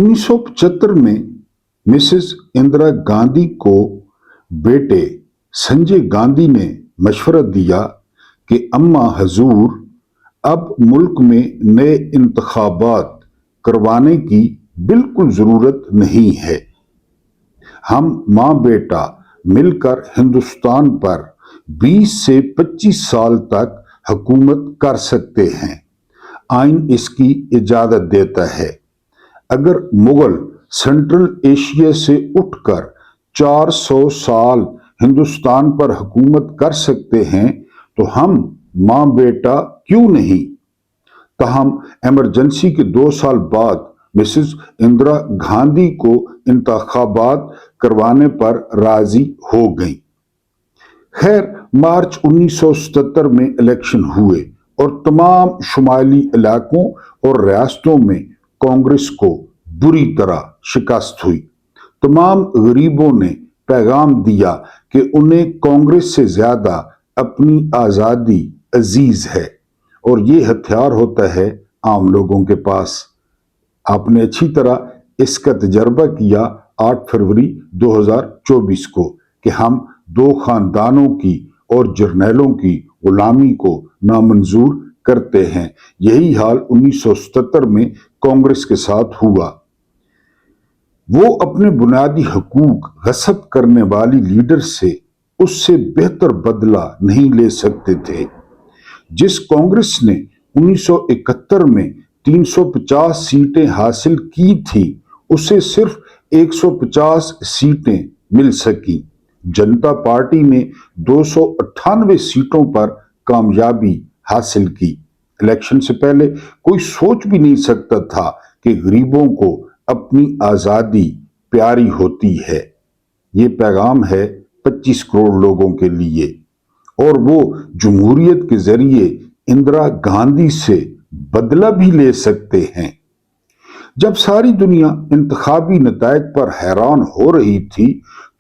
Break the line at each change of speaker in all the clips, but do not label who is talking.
1975 में मिसेस इंदिरा गांधी को बेटे संजय गांधी ने मशवरा दिया कि अम्मा हजूर, अब मुल्क में नए इंतखाबात करवाने की बिल्कुल जरूरत नहीं है। हम माँ बेटा मिलकर हिंदुस्तान पर 20 से 25 साल तक हुकूमत कर सकते हैं। आइन इसकी इजाजत देता है। अगर मुगल सेंट्रल एशिया से उठकर 400 साल हिंदुस्तान पर हुकूमत कर सकते हैं तो हम माँ बेटा क्यों नहीं। तहम इमरजेंसी के 2 साल बाद मिसेस इंदिरा गांधी को इंतखाबात करवाने पर राजी हो गई। खैर, मार्च 1977 में इलेक्शन हुए और तमाम शुमाली इलाकों और रियासतों में कांग्रेस को बुरी तरह शिकस्त हुई। तमाम गरीबों ने पैगाम दिया कि उन्हें कांग्रेस से ज्यादा अपनी आजादी अजीज है और ये हथियार होता है आम लोगों के पास। आपने अच्छी तरह इसका तजर्बा किया 8 फरवरी 2024 को कि हम 2 खानदानों की और जर्नैलों की गुलामी को नामंजूर करते हैं। यही हाल 1977 में कांग्रेस के साथ हुआ। वो अपने बुनियादी हकूक गस्ब करने वाली लीडर से उससे बेहतर बदला नहीं ले सकते थे। जिस कांग्रेस ने 1971 में 350 सीटें हासिल की थी, उसे सिर्फ 150 सीटें मिल सकी। जनता पार्टी ने 298 सीटों पर कामयाबी हासिल की। इलेक्शन से पहले कोई सोच भी नहीं सकता था कि गरीबों को अपनी आजादी प्यारी होती है। ये पैगाम है 25 करोड़ लोगों के लिए और वो जमहूरियत के जरिए इंदिरा गांधी से बदला भी ले सकते हैं। जब सारी दुनिया इंतखाबी नतायज पर हैरान हो रही थी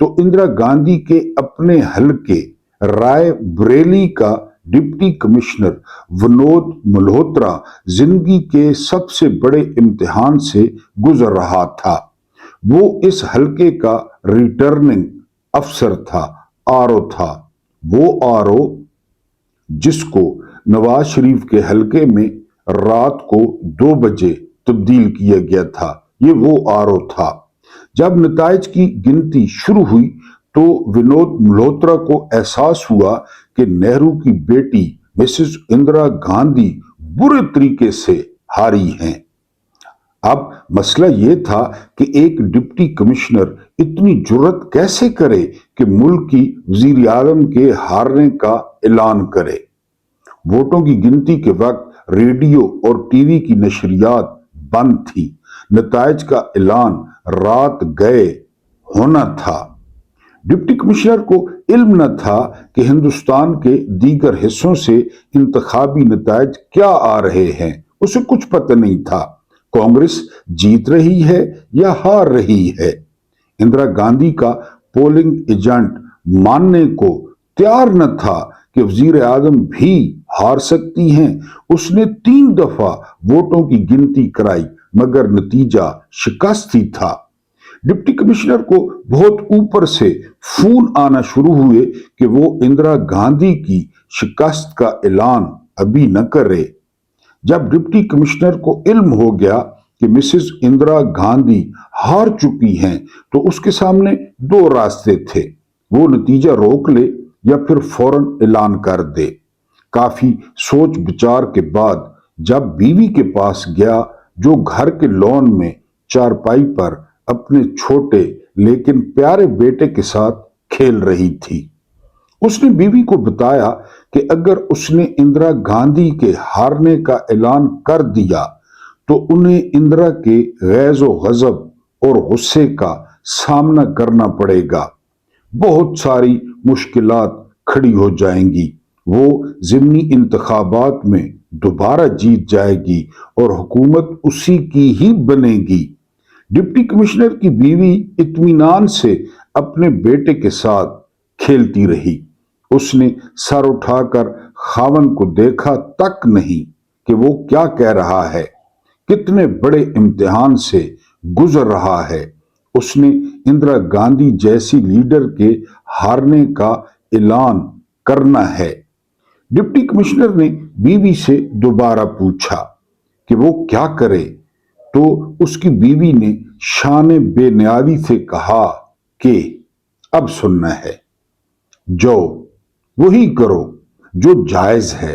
तो इंदिरा गांधी के अपने हलके राय बरेली का डिप्टी कमिश्नर विनोद मल्होत्रा जिंदगी के सबसे बड़े इम्तिहान से गुजर रहा था। वो इस हलके का रिटर्निंग अफसर था, आरओ था। वो आरओ जिसको नवाज शरीफ के हलके में रात को 2 बजे तब्दील किया गया था, ये वो आरओ था। जब नताइज की गिनती शुरू हुई तो विनोद मल्होत्रा को एहसास हुआ कि नेहरू की बेटी मिसेस इंदिरा गांधी बुरे तरीके से हारी हैं। अब मसला यह था कि एक डिप्टी कमिश्नर इतनी जुर्रत कैसे करे कि मुल्क की वजीर आजम के हारने का ऐलान करे। वोटों की गिनती के वक्त रेडियो और टीवी की नशरियात बंद थी। नताइज का ऐलान रात गए होना था। डिप्टी कमिश्नर को इल्म न था कि हिंदुस्तान के दीगर हिस्सों से इंतखाबी नताइज क्या आ रहे हैं। उसे कुछ पता नहीं था कांग्रेस जीत रही है या हार रही है। इंदिरा गांधी का पोलिंग एजेंट मानने को तैयार न था कि वजीर आजम भी हार सकती हैं। उसने 3 दफा वोटों की गिनती कराई मगर नतीजा शिकस्त ही था। डिप्टी कमिश्नर को बहुत ऊपर से फोन आना शुरू हुए कि वो इंदिरा गांधी की शिकस्त का ऐलान अभी न करे। जब डिप्टी कमिश्नर को इल्म हो गया कि मिसेस इंदिरा गांधी हार चुकी हैं तो उसके सामने 2 रास्ते थे। वो नतीजा रोक ले या फिर फौरन ऐलान कर दे। काफी सोच विचार के बाद जब बीवी के पास गया जो घर के लॉन में चारपाई पर अपने छोटे लेकिन प्यारे बेटे के साथ खेल रही थी, उसने बीवी को बताया कि अगर उसने इंदिरा गांधी के हारने का ऐलान कर दिया तो उन्हें इंदिरा के गैज़ो गजब और गुस्से का सामना करना पड़ेगा। बहुत सारी मुश्किलात खड़ी हो जाएंगी। वो ज़िमनी इंतखाबात में दोबारा जीत जाएगी और हुकूमत उसी की ही बनेगी। डिप्टी कमिश्नर की बीवी इत्मीनान से अपने बेटे के साथ खेलती रही। उसने सर उठाकर खावन को देखा तक नहीं कि वो क्या कह रहा है। कितने बड़े इम्तिहान से गुजर रहा है। उसने इंदिरा गांधी जैसी लीडर के हारने का ऐलान करना है। डिप्टी कमिश्नर ने बीवी से दोबारा पूछा कि वो क्या करे, तो उसकी बीवी ने शान बेनियादी से कहा कि अब सुनना है, जो वही करो जो जायज है,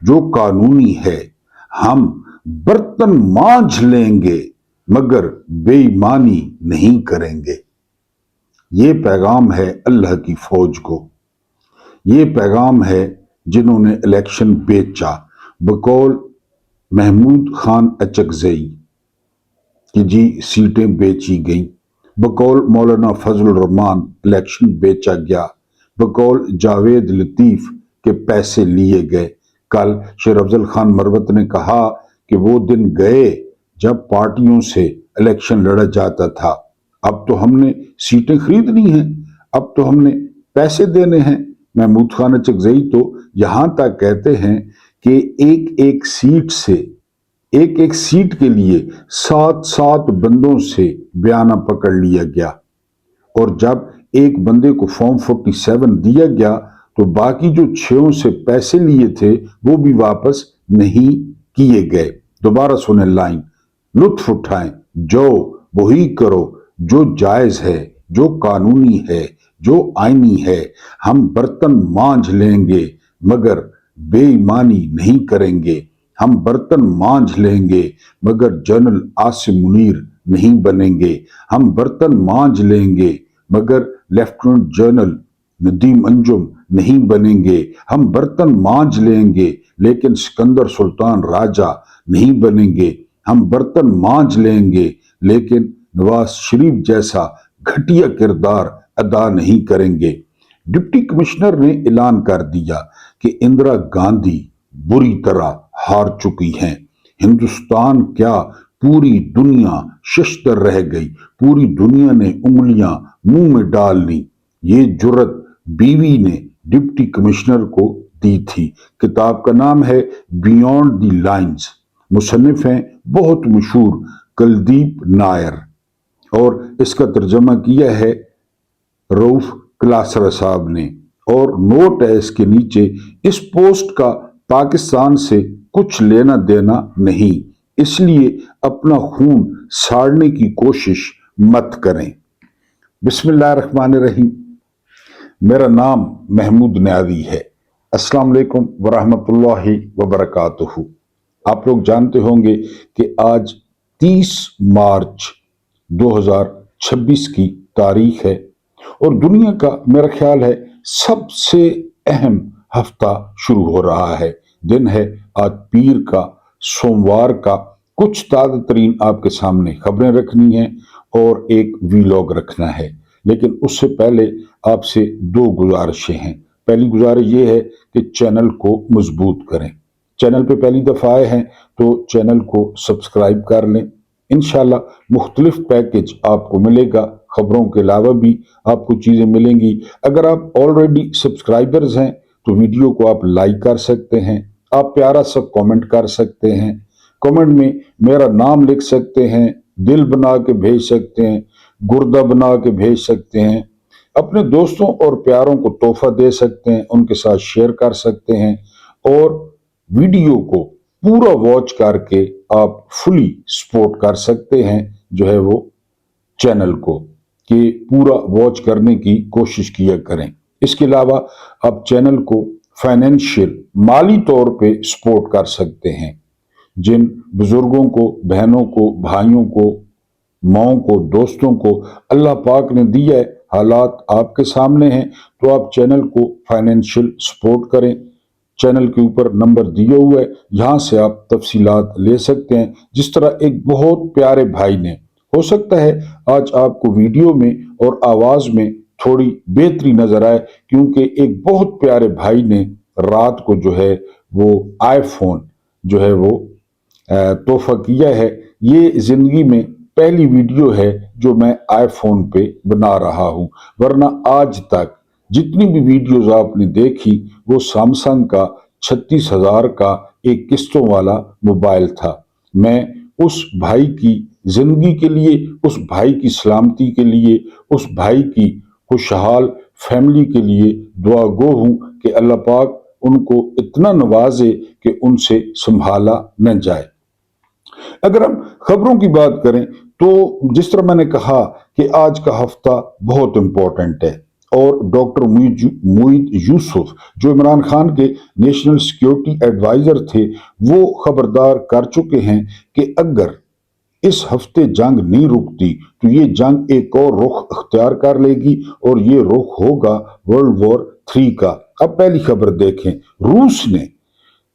जो कानूनी है। हम बर्तन मांज लेंगे मगर बेईमानी नहीं करेंगे। ये पैगाम है अल्लाह की फौज को। ये पैगाम है जिन्होंने इलेक्शन बेचा। बकौल महमूद खान अचकजई कि जी सीटें बेची गईं, बकौल मौलाना फजल रहमान इलेक्शन बेचा गया, बकौल जावेद लतीफ के पैसे लिए गए। कल शेर अफजल खान मरवत ने कहा कि वो दिन गए जब पार्टियों से इलेक्शन लड़ा जाता था। अब तो हमने सीटें खरीदनी हैं, अब तो हमने पैसे देने हैं। महमूद खान अचकजई तो यहां तक कहते हैं कि एक एक सीट के लिए 7 बंदों से बयाना पकड़ लिया गया, और जब एक बंदे को फॉर्म 47 दिया गया तो बाकी जो 6 से पैसे लिए थे वो भी वापस नहीं किए गए। दोबारा सुने लाइन, लुत्फ उठाएं, जो वही करो जो जायज है, जो कानूनी है, जो आईनी है। हम बर्तन मांज लेंगे मगर बेईमानी नहीं करेंगे। हम बर्तन मांज लेंगे मगर जनरल आसिम मुनीर नहीं बनेंगे। हम बर्तन मांज लेंगे मगर लेफ्टिनेंट जनरल नदीम अंजुम नहीं बनेंगे। हम बर्तन मांज लेंगे लेकिन सिकंदर सुल्तान राजा नहीं बनेंगे। हम बर्तन मांज लेंगे लेकिन नवाज शरीफ जैसा घटिया किरदार अदा नहीं करेंगे। डिप्टी कमिश्नर ने ऐलान कर दिया कि इंदिरा गांधी बुरी तरह हार चुकी हैं। हिंदुस्तान क्या, पूरी दुनिया शशदर रह गई। पूरी दुनिया ने उंगलियां मुंह में डाल ली। ये जुर्रत बीवी ने डिप्टी कमिश्नर को दी थी। किताब का नाम है बियॉन्ड द लाइन्स। मुसन्निफ हैं बहुत मशहूर कुलदीप नायर, और इसका तर्जमा किया है रऊफ क्लासरा साहब ने। और नोट है इसके नीचे, इस पोस्ट का पाकिस्तान से कुछ लेना देना नहीं, इसलिए अपना खून साड़ने की कोशिश मत करें। बिस्मिल्लाहिर्रहमानिर्रहीम। मेरा नाम महमूद नियाज़ी है। अस्सलाम वालेकुम वरहमतुल्लाहि वबरकातुहू। आप लोग जानते होंगे कि आज 30 मार्च 2026 की तारीख है और दुनिया का मेरा ख्याल है सबसे अहम हफ्ता शुरू हो रहा है। दिन है आज पीर का, सोमवार का। कुछ ताज़ा तरीन आपके सामने खबरें रखनी है और एक वीलॉग रखना है, लेकिन उससे पहले आपसे 2 गुजारिशें हैं। पहली गुजारिश ये है कि चैनल को मजबूत करें। चैनल पे पहली दफ़ा आए हैं तो चैनल को सब्सक्राइब कर लें। इंशाल्लाह मुख्तलिफ पैकेज आपको मिलेगा, खबरों के अलावा भी आपको चीज़ें मिलेंगी। अगर आप ऑलरेडी सब्सक्राइबर्स हैं तो वीडियो को आप लाइक कर सकते हैं, आप प्यारा सा कमेंट कर सकते हैं। कमेंट में मेरा नाम लिख सकते हैं, दिल बना के भेज सकते हैं, गुर्दा बना के भेज सकते हैं, अपने दोस्तों और प्यारों को तोहफा दे सकते हैं, उनके साथ शेयर कर सकते हैं, और वीडियो को पूरा वॉच करके आप फुली सपोर्ट कर सकते हैं जो है वो चैनल को, कि पूरा वॉच करने की कोशिश किया करें। इसके अलावा आप चैनल को फाइनेंशियल माली तौर पे सपोर्ट कर सकते हैं। जिन बुजुर्गों को, बहनों को, भाइयों को, माओं को, दोस्तों को अल्लाह पाक ने दिया है, हालात आपके सामने हैं, तो आप चैनल को फाइनेंशियल सपोर्ट करें। चैनल के ऊपर नंबर दिया हुआ है, यहाँ से आप तफसीलात ले सकते हैं। जिस तरह एक बहुत प्यारे भाई ने, हो सकता है आज आपको वीडियो में और आवाज में थोड़ी बेहतरी नजर आए, क्योंकि एक बहुत प्यारे भाई ने रात को जो है वो आईफोन जो है वो तोहफा किया है। ये जिंदगी में पहली वीडियो है जो मैं आईफोन पे बना रहा हूं, वरना आज तक जितनी भी वीडियोस आपने देखी वो सैमसंग का 36,000 का एक किस्तों वाला मोबाइल था। मैं उस भाई की जिंदगी के लिए, उस भाई की सलामती के लिए, उस भाई की खुशहाल फैमिली के लिए दुआ गो हूं कि अल्लाह पाक उनको इतना नवाजे कि उनसे संभाला न जाए। अगर हम खबरों की बात करें तो जिस तरह मैंने कहा कि आज का हफ्ता बहुत इंपॉर्टेंट है, और डॉक्टर मुईद यूसुफ जो इमरान खान के नेशनल सिक्योरिटी एडवाइजर थे, वो खबरदार कर चुके हैं कि अगर इस हफ्ते जंग नहीं रुकती तो ये जंग एक और रुख अख्तियार कर लेगी, और ये रुख होगा वर्ल्ड वॉर 3 का। अब पहली खबर देखें, रूस ने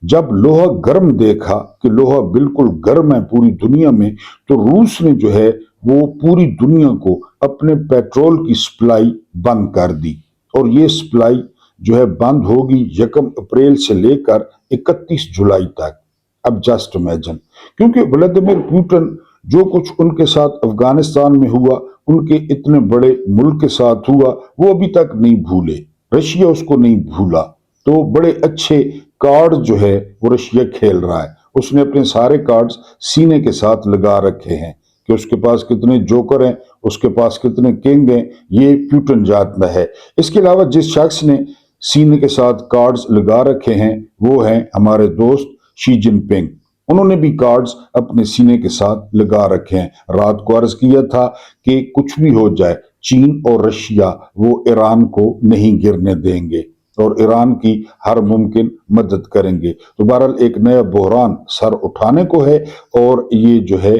जब लोहा गर्म देखा कि लोहा बिल्कुल गर्म है पूरी दुनिया में, तो रूस ने जो है वो पूरी दुनिया को अपने पेट्रोल की सप्लाई बंद कर दी, और ये सप्लाई जो है बंद होगी 1 अप्रैल से लेकर 31 जुलाई तक। अब जस्ट इमेजिन, क्योंकि व्लादिमीर पुतिन जो कुछ उनके साथ अफगानिस्तान में हुआ, उनके इतने बड़े मुल्क के साथ हुआ, वो अभी तक नहीं भूले, रशिया उसको नहीं भूला। तो बड़े अच्छे कार्ड जो है वो रशिया खेल रहा है, उसने अपने सारे कार्ड्स सीने के साथ लगा रखे हैं कि उसके पास कितने जोकर हैं, उसके पास कितने किंग हैं, ये पुतिन जानता है। इसके अलावा जिस शख्स ने सीने के साथ कार्ड्स लगा रखे हैं वो हैं हमारे दोस्त शी जिनपिंग, उन्होंने भी कार्ड्स अपने सीने के साथ लगा रखे हैं। रात को अर्ज किया था कि कुछ भी हो जाए चीन और रशिया वो ईरान को नहीं गिरने देंगे और ईरान की हर मुमकिन मदद करेंगे। तो बहरहाल एक नया बहरान सर उठाने को है, और ये जो है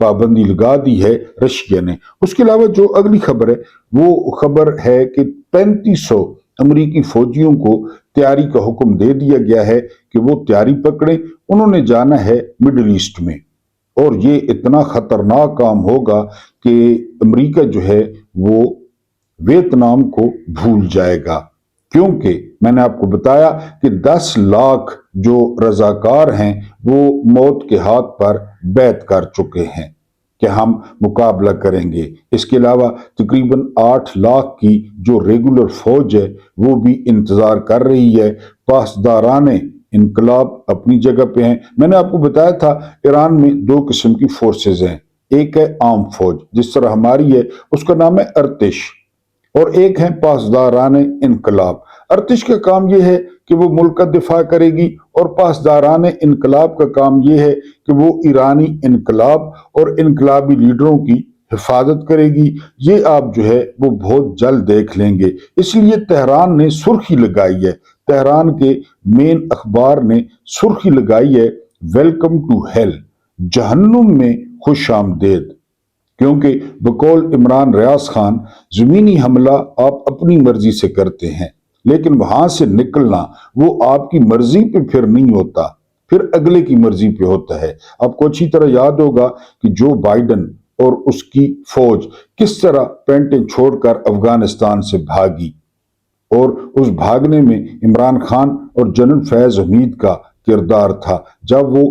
पाबंदी लगा दी है रशिया ने। उसके अलावा जो अगली खबर है वो खबर है कि 3500 अमरीकी फौजियों को तैयारी का हुक्म दे दिया गया है कि वो तैयारी पकड़े, उन्होंने जाना है मिडिल ईस्ट में। और ये इतना खतरनाक काम होगा कि अमेरिका जो है वो वियतनाम को भूल जाएगा, क्योंकि मैंने आपको बताया कि 10 लाख जो रजाकार हैं वो मौत के हाथ पर बैत कर चुके हैं कि हम मुकाबला करेंगे। इसके अलावा तकरीबन 8 लाख की जो रेगुलर फौज है वो भी इंतजार कर रही है। पासदाराने इनकलाब अपनी जगह पे हैं। मैंने आपको बताया था ईरान में 2 किस्म की फोर्सेज हैं, एक है आम फौज जिस तरह हमारी है, उसका नाम है अर्तिश, और एक है पासदारान इनकलाब। अर्तिश का काम यह है कि वो मुल्क का दिफा करेगी, और पासदारान इनकलाब का काम यह है कि वो ईरानी इनकलाब और इनकलाबी लीडरों की हिफाजत करेगी। ये आप जो है वो बहुत जल्द देख लेंगे। इसलिए तेहरान ने सुर्खी लगाई है, तेहरान के मेन अखबार ने सुर्खी लगाई है, वेलकम टू हेल, जहन्नुम में खुश आमदेद। क्योंकि बकौल इमरान रियाज खान जमीनी हमला आप अपनी मर्जी से करते हैं, लेकिन वहां से निकलना वो आपकी मर्जी पे फिर नहीं होता, फिर अगले की मर्जी पे होता है। आपको अच्छी तरह याद होगा कि जो बाइडन और उसकी फौज किस तरह पेंटें छोड़कर अफगानिस्तान से भागी, और उस भागने में इमरान खान और जनरल फैज हमीद का किरदार था, जब वो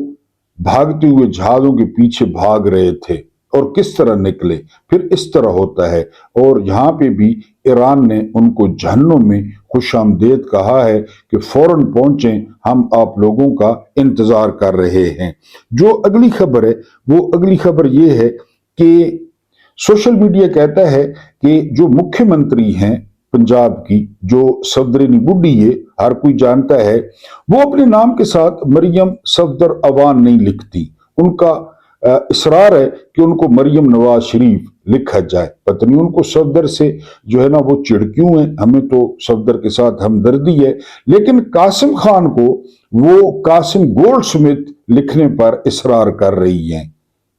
भागते हुए जहाजों के पीछे भाग रहे थे और किस तरह निकले। फिर इस तरह होता है, और यहाँ पे भी ईरान ने उनको जहन्नुम में खुशामदेद कहा है कि फौरन पहुंचें, हम आप लोगों का इंतजार कर रहे हैं। जो अगली खबर है वो अगली खबर ये है कि सोशल मीडिया कहता है कि जो मुख्यमंत्री हैं पंजाब की, जो सफदरनी बुड्ढी है, हर कोई जानता है, वो अपने नाम के साथ मरियम सफदर अवान नहीं लिखती। उनका इसरार है कि उनको मरियम नवाज शरीफ लिखा जाए। पता नहीं उनको सफदर से जो है ना वो चिढ़ क्यों है, हमें तो सफदर के साथ हमदर्दी है। लेकिन कासिम खान को वो कासिम गोल्ड स्मिथ लिखने पर इसरार कर रही हैं।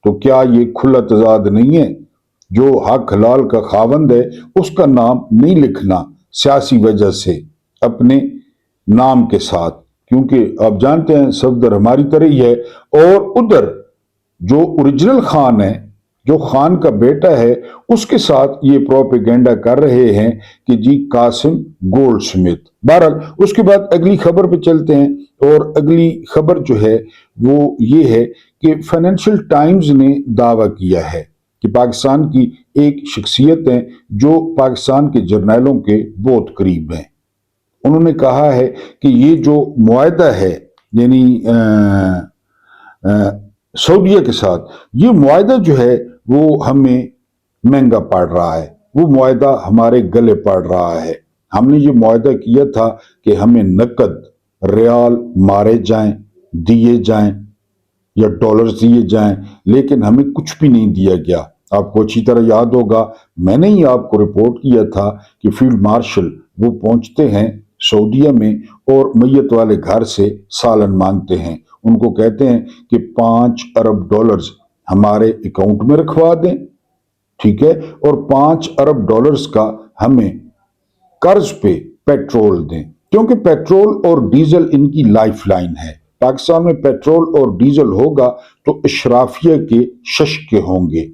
तो क्या ये खुला तजाद नहीं है? जो हक हलाल का खावंद है उसका नाम नहीं लिखना सियासी वजह से अपने नाम के साथ, क्योंकि आप जानते हैं सफदर हमारी तरह ही है। और उधर जो ओरिजिनल खान है, जो खान का बेटा है, उसके साथ ये प्रोपेगेंडा कर रहे हैं कि जी कासिम गोल्ड स्मिथ। बहरहाल उसके बाद अगली खबर पे चलते हैं, और अगली खबर जो है वो ये है कि फाइनेंशियल टाइम्स ने दावा किया है कि पाकिस्तान की एक शख्सियत है जो पाकिस्तान के जर्नैलों के बहुत करीब हैं। उन्होंने कहा है कि ये जो मुआहदा है, यानी सऊदीया के साथ ये मुआहदा जो है वो हमें महंगा पड़ रहा है, वो मुआहदा हमारे गले पड़ रहा है। हमने ये मुआहदा किया था कि हमें नकद रियाल मारे जाएं, दिए जाएं या डॉलर्स दिए जाएं, लेकिन हमें कुछ भी नहीं दिया गया। आपको अच्छी तरह याद होगा, मैंने ही आपको रिपोर्ट किया था कि फील्ड मार्शल वो पहुंचते हैं सऊदीया में और मैयत वाले घर से सालन मांगते हैं। उनको कहते हैं कि 5 अरब डॉलर्स हमारे अकाउंट में रखवा दें, ठीक है, और 5 अरब डॉलर्स का हमें कर्ज पे पेट्रोल दें, क्योंकि पेट्रोल और डीजल इनकी लाइफ लाइन है। पाकिस्तान में पेट्रोल और डीजल होगा तो अशराफिया के शशके होंगे,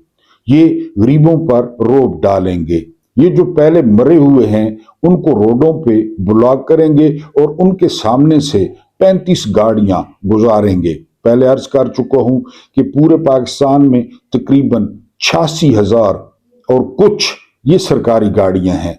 ये गरीबों पर रोब डालेंगे। ये जो पहले मरे हुए हैं उनको रोडों पे ब्लॉक करेंगे और उनके सामने से 35 गाड़ियां गुजारेंगे। पहले अर्ज कर चुका हूं कि पूरे पाकिस्तान में तकरीबन 86,000 और कुछ ये सरकारी गाड़ियां हैं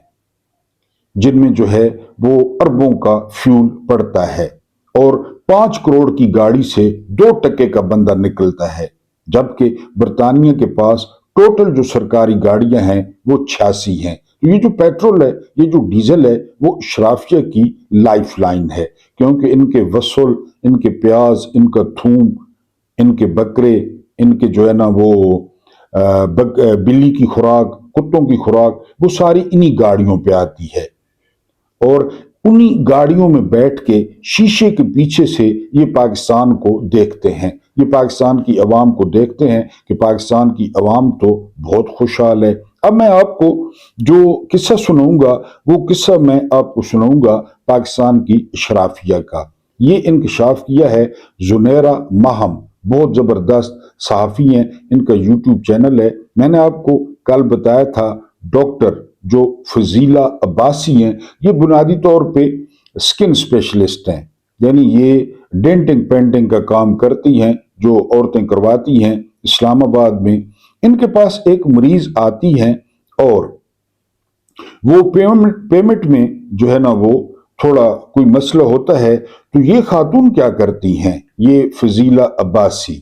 जिनमें जो है वो अरबों का फ्यूल पड़ता है, और 5 करोड़ की गाड़ी से 2% का बंदा निकलता है, जबकि बरतानिया के पास टोटल जो सरकारी गाड़ियां हैं वो 86 हैं। तो ये जो पेट्रोल है, ये जो डीजल है, वो शराफिया की लाइफ लाइन है, क्योंकि इनके वसूल, इनके प्याज, इनका थूम, इनके बकरे, इनके जो है ना वो बिल्ली की खुराक, कुत्तों की खुराक, वो सारी इन्हीं गाड़ियों पे आती है। और उन्हीं गाड़ियों में बैठ के शीशे के पीछे से ये पाकिस्तान को देखते हैं, ये पाकिस्तान की अवाम को देखते हैं कि पाकिस्तान की अवाम तो बहुत खुशहाल है। अब मैं आपको जो किस्सा सुनाऊंगा वो किस्सा मैं आपको सुनाऊंगा पाकिस्तान की शराफिया का। ये इंकशाफ किया है जुनेरा माहम, बहुत जबरदस्त सहाफ़ी हैं, इनका यूट्यूब चैनल है। मैंने आपको कल बताया था डॉक्टर जो फजीला अब्बासी हैं, ये बुनियादी तौर पे स्किन स्पेशलिस्ट हैं, यानी ये डेंटिंग पेंटिंग का काम करती हैं, जो औरतें करवाती हैं इस्लामाबाद में। इनके पास एक मरीज आती हैं और वो पेमेंट में जो है ना वो थोड़ा कोई मसला होता है, तो ये खातून क्या करती हैं, ये फजीला अब्बासी,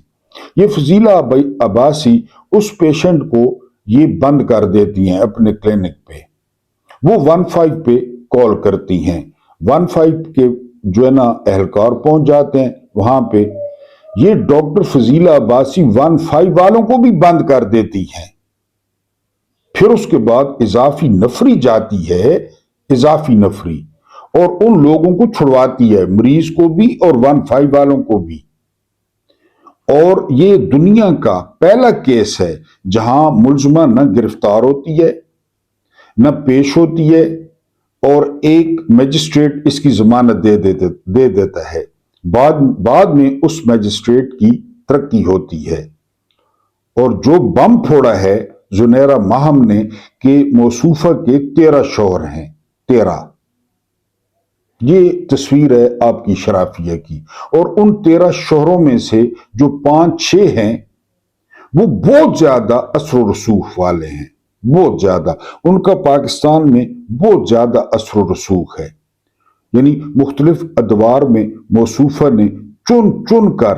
ये फजीला अब्बासी उस पेशेंट को ये बंद कर देती हैं अपने क्लिनिक पे। वो 15 पे कॉल करती हैं, 15 के जो है ना एहलकार पहुंच जाते हैं वहां पे। ये डॉक्टर फजीला अब्बासी 15 वालों को भी बंद कर देती हैं। फिर उसके बाद इजाफी नफरी जाती है, इजाफी नफरी, और उन लोगों को छुड़वाती है, मरीज को भी और 15 वालों को भी। और ये दुनिया का पहला केस है जहां मुलजमा न गिरफ्तार होती है न पेश होती है, और एक मजिस्ट्रेट इसकी जमानत दे देता है। बाद में उस मजिस्ट्रेट की तरक्की होती है। और जो बम फोड़ा है जुनेरा माहम ने कि मौसूफा के 13 शौहर हैं, 13। ये तस्वीर है आपकी शराफिया की। और उन 13 शौहरों में से जो 5-6 हैं वो बहुत ज्यादा असर रसूख वाले हैं, बहुत ज्यादा, उनका पाकिस्तान में बहुत ज्यादा असर रसूख है। यानी मुख्तलिफ अदवार में मौसूफा ने चुन चुन कर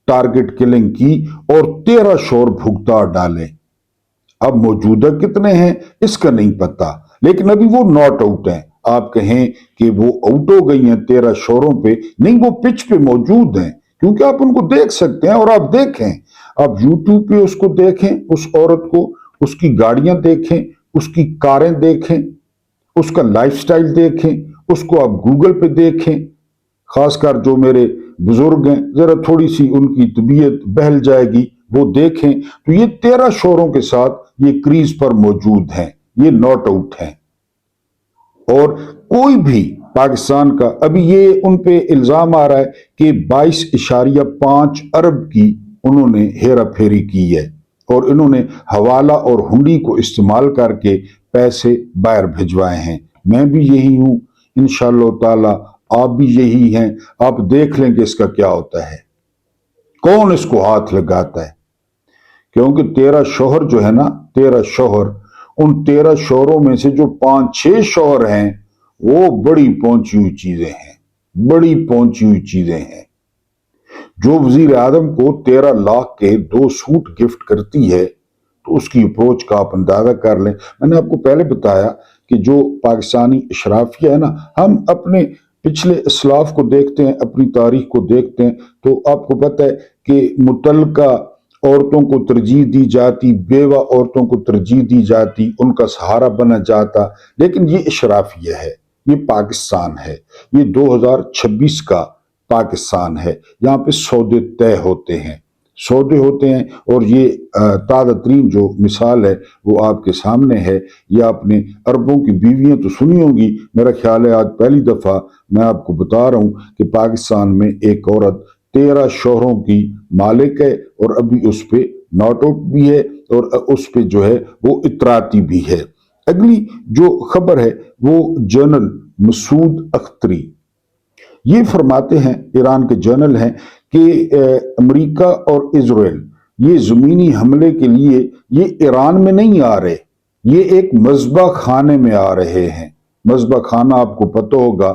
टारगेट किलिंग की और 13 शौहर भुगता डाले। अब मौजूदा कितने हैं इसका नहीं पता, लेकिन अभी वो नॉट आउट हैं। आप कहें कि वो आउट हो गई हैं 13 शोरों पे, नहीं, वो पिच पे मौजूद हैं, क्योंकि आप उनको देख सकते हैं। और आप देखें, आप यूट्यूब पे उसको देखें, उस औरत को, उसकी गाड़ियां देखें, उसकी कारें देखें, उसका लाइफस्टाइल देखें, उसको आप गूगल पे देखें। खासकर जो मेरे बुजुर्ग हैं, जरा थोड़ी सी उनकी तबीयत बहल जाएगी, वो देखें तो ये 13 शोरों के साथ ये क्रीज पर मौजूद हैं, ये नॉट आउट हैं। और कोई भी पाकिस्तान का, अभी ये उन पे इल्जाम आ रहा है कि 22.5 अरब की उन्होंने हेरा फेरी की है, और इन्होंने हवाला और हुंडी को इस्तेमाल करके पैसे बाहर भिजवाए हैं। मैं भी यही हूं, इंशाअल्लाह ताला आप भी यही हैं। आप देख लें कि इसका क्या होता है, कौन इसको हाथ लगाता है। क्योंकि 13 शौहर जो है ना, 13 शौहर, उन 13 शौहरों में से जो 5-6 शौहर हैं वो बड़ी पहुंची हुई चीजें हैं, बड़ी पहुंची हुई चीजें हैं। جو وزیر اعظم کو 13 لاکھ کے 2 سوٹ گفٹ کرتی ہے تو اس کی اپروچ کا آپ اندازہ کر لیں۔ میں نے آپ کو پہلے بتایا کہ جو پاکستانی اشرافیہ ہے نا، ہم اپنے پچھلے اسلاف کو دیکھتے ہیں، اپنی تاریخ کو دیکھتے ہیں تو آپ کو پتہ ہے کہ متعلقہ عورتوں کو ترجیح دی جاتی، بیوہ عورتوں کو ترجیح دی جاتی، ان کا سہارا بنا جاتا۔ لیکن یہ اشرافیہ ہے، یہ پاکستان ہے، یہ 2026 کا پاکستان ہے۔ یہاں پہ سودے طے ہوتے ہیں، سودے ہوتے ہیں، اور یہ تازہ ترین جو مثال ہے وہ آپ کے سامنے ہے۔ یہ آپ نے عربوں کی بیویاں تو سنی ہوں گی، میرا خیال ہے آج پہلی دفعہ میں آپ کو بتا رہا ہوں کہ پاکستان میں ایک عورت 13 شوہروں کی مالک ہے، اور ابھی اس پہ ناٹ آؤٹ بھی ہے، اور اس پہ جو ہے وہ اطراتی بھی ہے۔ اگلی جو خبر ہے وہ جنرل مسعود اختری، یہ فرماتے ہیں، ایران کے جنرل ہیں، کہ امریکہ اور اسرائیل یہ زمینی حملے کے لیے یہ ایران میں نہیں آ رہے، یہ ایک مذبح خانے میں آ رہے ہیں۔ مذبح خانہ آپ کو پتہ ہوگا،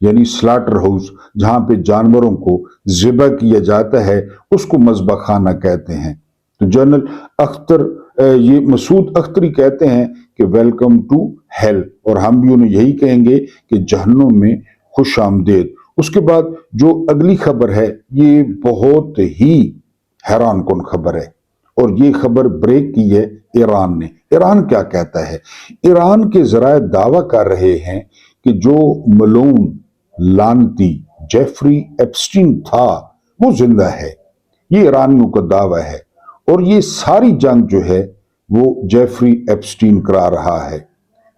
یعنی سلاٹر ہاؤس، جہاں پہ جانوروں کو ذبح کیا جاتا ہے، اس کو مذبح خانہ کہتے ہیں۔ تو جنرل اختر یہ مسعود اختری کہتے ہیں کہ ویلکم ٹو ہیل، اور ہم بھی انہیں یہی کہیں گے کہ جہنم میں خوش آمدید۔ اس کے بعد جو اگلی خبر ہے یہ بہت ہی حیران کن خبر ہے، اور یہ خبر بریک کی ہے ایران نے۔ ایران کیا کہتا ہے؟ ایران کے ذرائع دعویٰ کر رہے ہیں کہ جو ملعون لعنتی جیفری ایپسٹین تھا وہ زندہ ہے، یہ ایرانیوں کا دعویٰ ہے، اور یہ ساری جنگ جو ہے وہ جیفری ایپسٹین کرا رہا ہے۔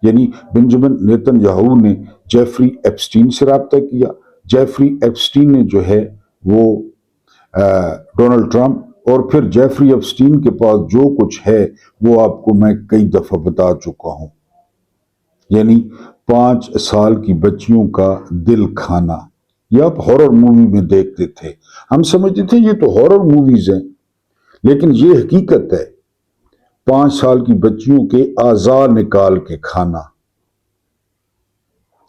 یعنی بنجمن نیتن یاہو نے جیفری ایپسٹین سے رابطہ کیا، جیفری ایپسٹین نے جو ہے وہ ڈونلڈ ٹرمپ، اور پھر جیفری ایپسٹین کے پاس جو کچھ ہے وہ آپ کو میں کئی دفعہ بتا چکا ہوں، یعنی 5 سال کی بچیوں کا دل کھانا۔ یہ آپ ہارر مووی میں دیکھتے تھے، ہم سمجھتے تھے یہ تو ہارر موویز ہیں، لیکن یہ حقیقت ہے۔ 5 سال کی بچیوں کے اعضاء نکال کے کھانا،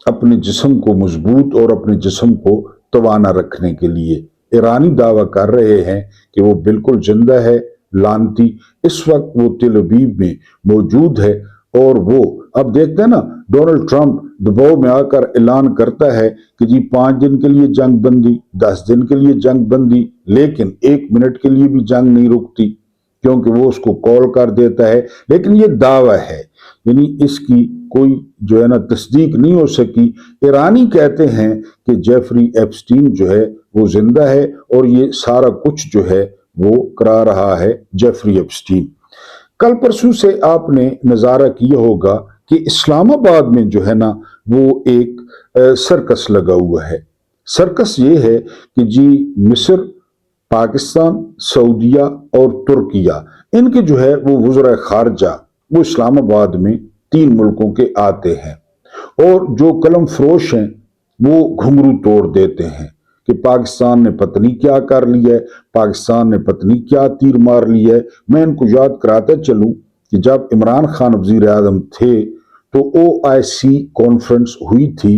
اپنے جسم کو مضبوط اور اپنے جسم کو توانا رکھنے کے لیے۔ ایرانی دعویٰ کر رہے ہیں کہ وہ بالکل زندہ ہے، لعنتی۔ اس وقت وہ تل ابیب میں موجود ہے، اور وہ اب دیکھتے ہیں نا، ڈونلڈ ٹرمپ دباؤ میں آ کر اعلان کرتا ہے کہ جی 5 دن کے لیے جنگ بندی، 10 دن کے لیے جنگ بندی، لیکن 1 منٹ کے لیے بھی جنگ نہیں رکتی، کیونکہ وہ اس کو کال کر دیتا ہے۔ لیکن یہ دعویٰ ہے، یعنی اس کی کوئی جو ہے نا تصدیق نہیں ہو سکی۔ ایرانی کہتے ہیں کہ جیفری ایپسٹین جو ہے وہ زندہ ہے، اور یہ سارا کچھ جو ہے وہ کرا رہا ہے جیفری ایپسٹین۔ کل پرسوں سے آپ نے نظارہ کیا ہوگا کہ اسلام آباد میں جو ہے نا وہ ایک سرکس لگا ہوا ہے۔ سرکس یہ ہے کہ جی مصر، پاکستان، سعودیہ اور ترکیہ، ان کے جو ہے وہ وزراء خارجہ وہ اسلام آباد میں 3 ملکوں کے آتے ہیں، اور جو قلم فروش ہیں وہ گھنگرو توڑ دیتے ہیں کہ پاکستان نے پتہ نہیں کیا کر لیا ہے، پاکستان نے پتہ نہیں کیا تیر مار لیا ہے۔ میں ان کو یاد کراتا چلوں کہ جب عمران خان وزیر اعظم تھے تو OIC کانفرنس ہوئی تھی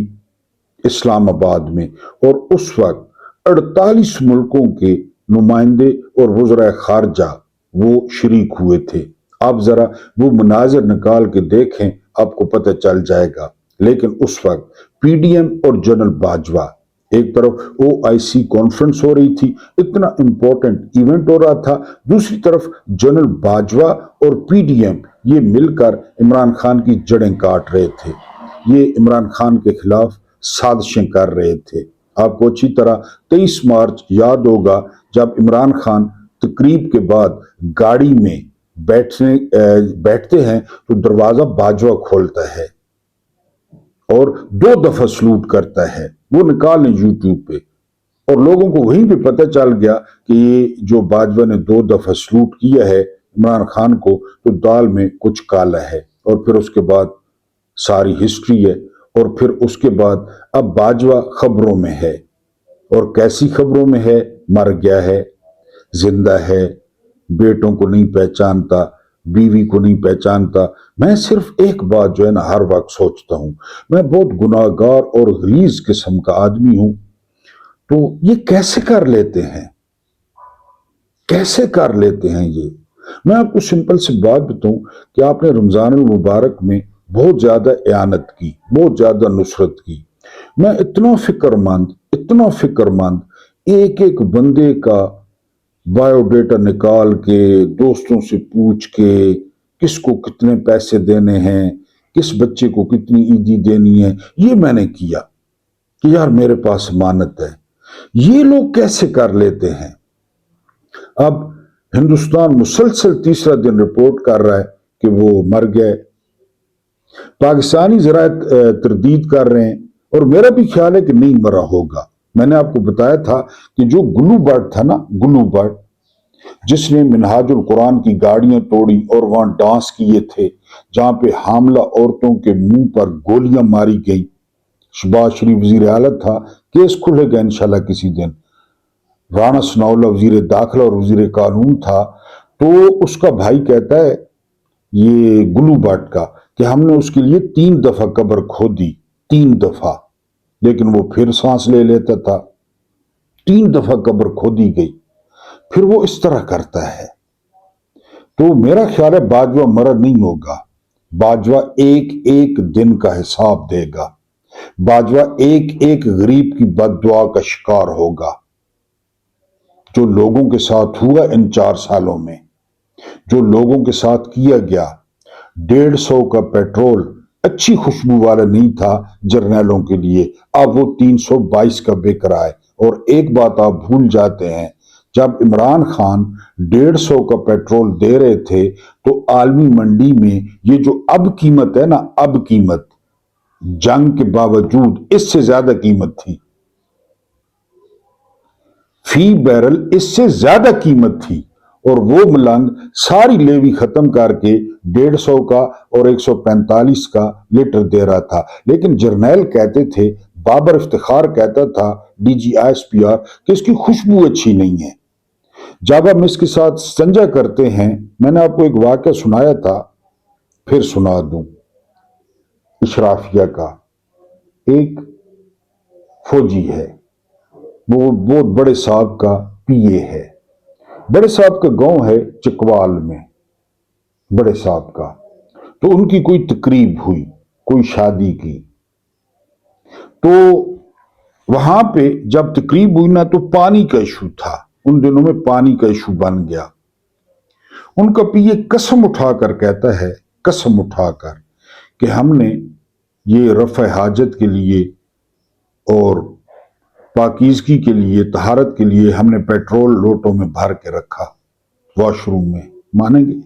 اسلام آباد میں، اور اس وقت 48 ملکوں کے نمائندے اور وزراء خارجہ وہ شریک ہوئے تھے۔ آپ ذرا وہ مناظر نکال کے دیکھیں، آپ کو پتہ چل جائے گا۔ لیکن اس وقت PDM اور جنرل باجوہ، ایک طرف OIC کانفرنس ہو رہی تھی، اتنا امپورٹنٹ ایونٹ ہو رہا تھا، دوسری طرف جنرل باجوہ اور PDM یہ مل کر عمران خان کی جڑیں کاٹ رہے تھے، یہ عمران خان کے خلاف سازشیں کر رہے تھے۔ آپ کو اچھی طرح 23 مارچ یاد ہوگا جب عمران خان تقریب کے بعد گاڑی میں بیٹھتے ہیں تو دروازہ باجوہ کھولتا ہے اور 2 دفعہ سلوٹ کرتا ہے، وہ نکالیں یوٹیوب پہ، اور لوگوں کو وہیں پہ پتہ چل گیا کہ یہ جو باجوہ نے 2 دفعہ سلوٹ کیا ہے عمران خان کو تو دال میں کچھ کالا ہے، اور پھر اس کے بعد ساری ہسٹری ہے۔ اور پھر اس کے بعد اب باجوہ خبروں میں ہے، اور کیسی خبروں میں ہے؟ مر گیا ہے، زندہ ہے، بیٹوں کو نہیں پہچانتا، بیوی کو نہیں پہچانتا۔ میں صرف ایک بات جو ہے نا ہر وقت سوچتا ہوں، میں بہت گناہگار اور غلیظ قسم کا آدمی ہوں، تو یہ کیسے کر لیتے ہیں؟ کیسے کر لیتے ہیں یہ؟ میں آپ کو سمپل سی بات بتاؤں کہ آپ نے رمضان المبارک میں بہت زیادہ اعانت کی، بہت زیادہ نصرت کی. میں اتنا فکر مند ایک ایک بندے کا بایو ڈیٹا نکال کے، دوستوں سے پوچھ کے، کس کو کتنے پیسے دینے ہیں، کس بچے کو کتنی عیدی دینی ہے، یہ میں نے کیا کہ یار میرے پاس امانت ہے. یہ لوگ کیسے کر لیتے ہیں؟ اب ہندوستان مسلسل تیسرا دن رپورٹ کر رہا ہے کہ وہ مر گئے. پاکستانی ذرائع تردید کر رہے ہیں، اور میرا بھی خیال ہے کہ نہیں مرا ہوگا. میں نے آپ کو بتایا تھا کہ جو گلو برڈ تھا نا، گلو برڈ جس نے منہاج القرآن کی گاڑیاں توڑی اور وہاں ڈانس کیے تھے، جہاں پہ حاملہ عورتوں کے منہ پر گولیاں ماری گئی. شہباز شریف وزیر اعلیٰ تھا، کیس کھلے گا انشاءاللہ کسی دن. رانا ثناءاللہ وزیر داخلہ اور وزیر قانون تھا. تو اس کا بھائی کہتا ہے یہ گلو برڈ کا کہ ہم نے اس کے لیے 3 دفعہ قبر کھودی، 3 دفعہ، لیکن وہ پھر سانس لے لیتا تھا. 3 دفعہ قبر کھودی گئی، پھر وہ اس طرح کرتا ہے. تو میرا خیال ہے باجوہ مرا نہیں ہوگا. باجوہ ایک ایک دن کا حساب دے گا. باجوہ ایک ایک غریب کی بد دعا کا شکار ہوگا. جو لوگوں کے ساتھ ہوا ان 4 سالوں میں، جو لوگوں کے ساتھ کیا گیا، 150 کا پیٹرول اچھی خوشبو والا نہیں تھا جرنیلوں کے لیے، اب وہ 322 کا بک رہا ہے. اور ایک بات آپ بھول جاتے ہیں، جب عمران خان 150 کا پیٹرول دے رہے تھے تو عالمی منڈی میں یہ جو اب قیمت ہے نا، اب قیمت جنگ کے باوجود اس سے زیادہ قیمت تھی. فی بیرل اس سے زیادہ قیمت تھی، اور وہ ملنگ ساری لیوی ختم کر کے 150 کا اور 145 کا لیٹر دے رہا تھا. لیکن جرنیل کہتے تھے، بابر افتخار کہتا تھا، D G I S P R, کہ اس کی خوشبو اچھی نہیں ہے. جب ہم اس کے ساتھ استنجا کرتے ہیں، میں نے آپ کو ایک واقعہ سنایا تھا، پھر سنا دوں. اشرافیہ کا ایک فوجی ہے، وہ بہت بڑے صاحب کا پی اے ہے. بڑے صاحب کا گاؤں ہے چکوال میں، بڑے صاحب کا. تو ان کی کوئی تقریب ہوئی، کوئی شادی کی. تو وہاں پہ جب تقریب ہوئی نا، تو پانی کا ایشو تھا. ان دنوں میں پانی کا ایشو بن گیا. ان کا پی اے قسم اٹھا کر کہتا ہے، قسم اٹھا کر، کہ ہم نے یہ رفع حاجت کے لیے اور پاکیزگی کے لیے، طہارت کے لیے ہم نے پیٹرول لوٹوں میں بھر کے رکھا واش روم میں. مانیں گے؟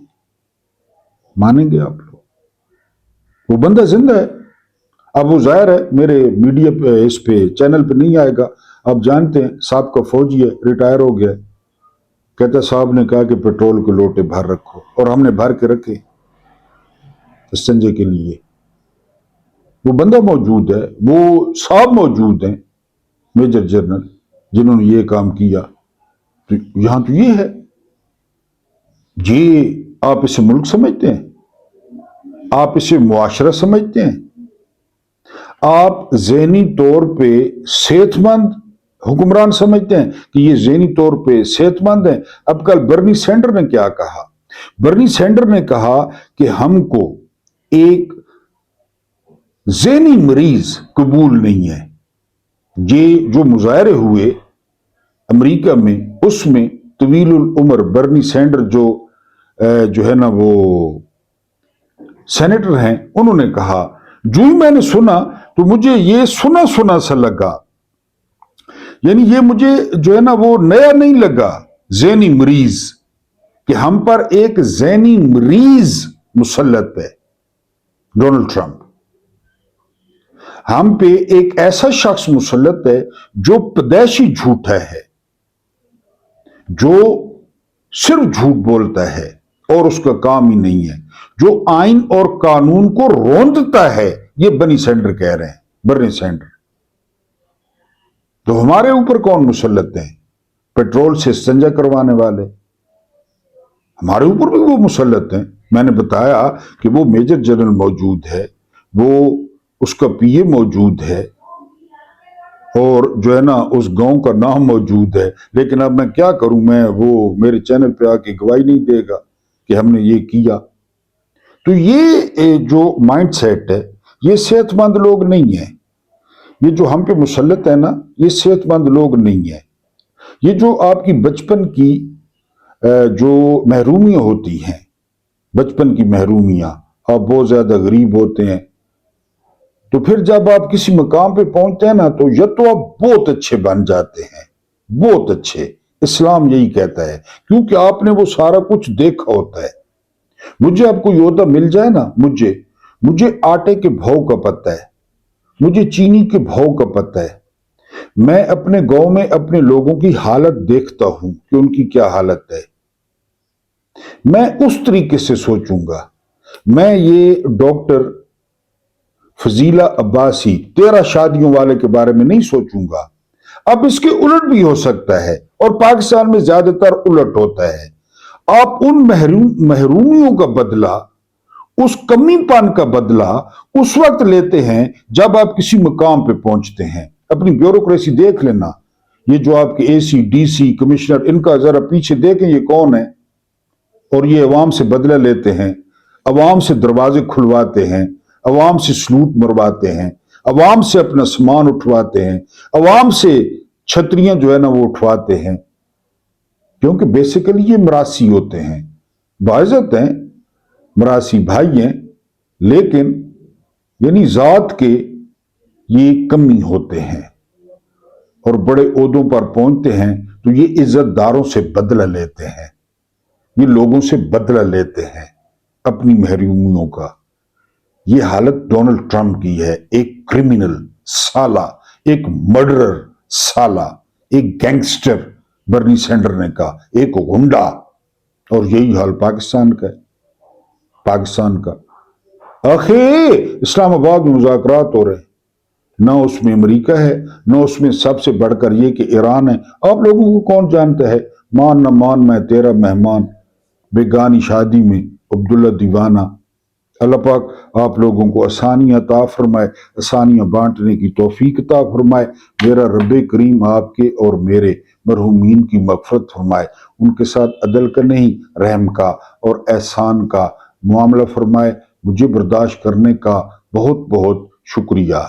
مانیں گے آپ لوگ؟ وہ بندہ زندہ ہے. اب وہ ظاہر ہے میرے میڈیا پہ، اس پہ چینل پہ نہیں آئے گا. آپ جانتے ہیں صاحب کا فوجی ہے، ریٹائر ہو گیا. کہتا صاحب نے کہا کہ پیٹرول کے لوٹے بھر رکھو، اور ہم نے بھر کے رکھے استنجے کے لیے. وہ بندہ موجود ہے، وہ صاحب موجود ہیں، میجر جنرل، جنہوں نے یہ کام کیا. تو یہاں تو یہ ہے. یہ آپ اسے ملک سمجھتے ہیں؟ آپ اسے معاشرہ سمجھتے ہیں؟ آپ ذہنی طور پہ صحت مند حکمران سمجھتے ہیں کہ یہ ذہنی طور پہ صحت مند ہیں؟ اب کل برنی سینڈر نے کیا کہا؟ برنی سینڈر نے کہا کہ ہم کو ایک ذہنی مریض قبول نہیں ہے. یہ جو مظاہرے ہوئے امریکہ میں، اس میں طویل العمر برنی سینڈر جو ہے نا، وہ سینیٹر ہیں، انہوں نے کہا، جو ہی میں نے سنا تو مجھے یہ سنا سنا سا لگا. یعنی یہ مجھے جو ہے نا وہ نیا نہیں لگا. ذہنی مریض، کہ ہم پر ایک ذہنی مریض مسلط ہے ڈونلڈ ٹرمپ. ہم پہ ایک ایسا شخص مسلط ہے جو پیدائشی جھوٹا ہے، جو صرف جھوٹ بولتا ہے اور اس کا کام ہی نہیں ہے، جو آئین اور قانون کو روندتا ہے. یہ برنی سینڈر کہہ رہے ہیں، برنی سینڈر. تو ہمارے اوپر کون مسلط ہیں؟ پیٹرول سے استنجا کروانے والے ہمارے اوپر بھی وہ مسلط ہیں. میں نے بتایا کہ وہ میجر جنرل موجود ہے، وہ اس کا پی اے موجود ہے، और जो है ना उस गांव का नाम मौजूद है, लेकिन अब मैं क्या करूं, मैं वो मेरे चैनल पे आके गवाही नहीं देगा कि हमने ये किया। तो ये जो माइंड सेट है, ये सेहतमंद लोग नहीं है। ये जो हम पे मुसल्लत है ना, ये सेहतमंद लोग नहीं है। ये जो आपकी बचपन की जो महरूमियां होती हैं, बचपन की महरूमियां, आप बहुत ज्यादा गरीब होते हैं, तो फिर जब आप किसी मकाम पे पहुंचते हैं ना, तो या तो आप बहुत अच्छे बन जाते हैं, बहुत अच्छे। इस्लाम यही कहता है, क्योंकि आपने वो सारा कुछ देखा होता है। मुझे अब कोई ओहदा मिल जाए ना, मुझे मुझे आटे के भाव का पता है, मुझे चीनी के भाव का पता है। मैं अपने गांव में अपने लोगों की हालत देखता हूं कि उनकी क्या हालत है। मैं उस तरीके से सोचूंगा। मैं ये डॉक्टर फजीला अब्बासी 13 शादियों वाले के बारे में नहीं सोचूंगा। अब इसके उलट भी हो सकता है, और पाकिस्तान में ज्यादातर उलट होता है। आप उन महरूमियों का बदला, उस कमीपन का बदला उस वक्त लेते हैं जब आप किसी मुकाम पे पहुंचते हैं। अपनी ब्यूरोक्रेसी देख लेना, ये जो आपके एसी डीसी कमिश्नर, इनका जरा पीछे देखें ये कौन है, और ये अवाम से बदला लेते हैं, अवाम से दरवाजे खुलवाते हैं, अवाम से सलूट मरवाते हैं, अवाम से अपना सामान उठवाते हैं, अवाम से छतरियां जो है ना वो उठवाते हैं, क्योंकि बेसिकली ये मरासी होते हैं, बाइज्जत हैं, मरासी भाई हैं, लेकिन यानी जात के ये कमी होते हैं, और बड़े ओहदों पर पहुंचते हैं तो ये इज्जतदारों से बदला लेते हैं, ये लोगों से बदला लेते हैं अपनी महरूमियों का। ये हालत डोनाल्ड ट्रंप की है, एक क्रिमिनल साला, एक मर्डरर साला, एक गैंगस्टर बर्नी सैंडर ने कहा, एक गुंडा। और यही हाल पाकिस्तान का है, पाकिस्तान का। आखिर इस्लामाबाद में मुज़ाकरात हो रहे, ना उसमें अमेरिका है, ना उसमें सबसे बढ़कर ये कि ईरान है। आप लोगों को कौन जानता है, मान न मान मैं तेरा मेहमान, बेगानी शादी में अब्दुल्ला दीवाना। अल्लाह पाक आप लोगों को आसानियां अता फरमाए, आसानियां बांटने की तौफीक अता फरमाए। मेरा रब्बे करीम आपके और मेरे मरहूमीन की मग़फ़िरत फरमाए, उनके साथ अदल का नहीं रहम का और एहसान का मामला फरमाए। मुझे बर्दाश्त करने का बहुत बहुत शुक्रिया।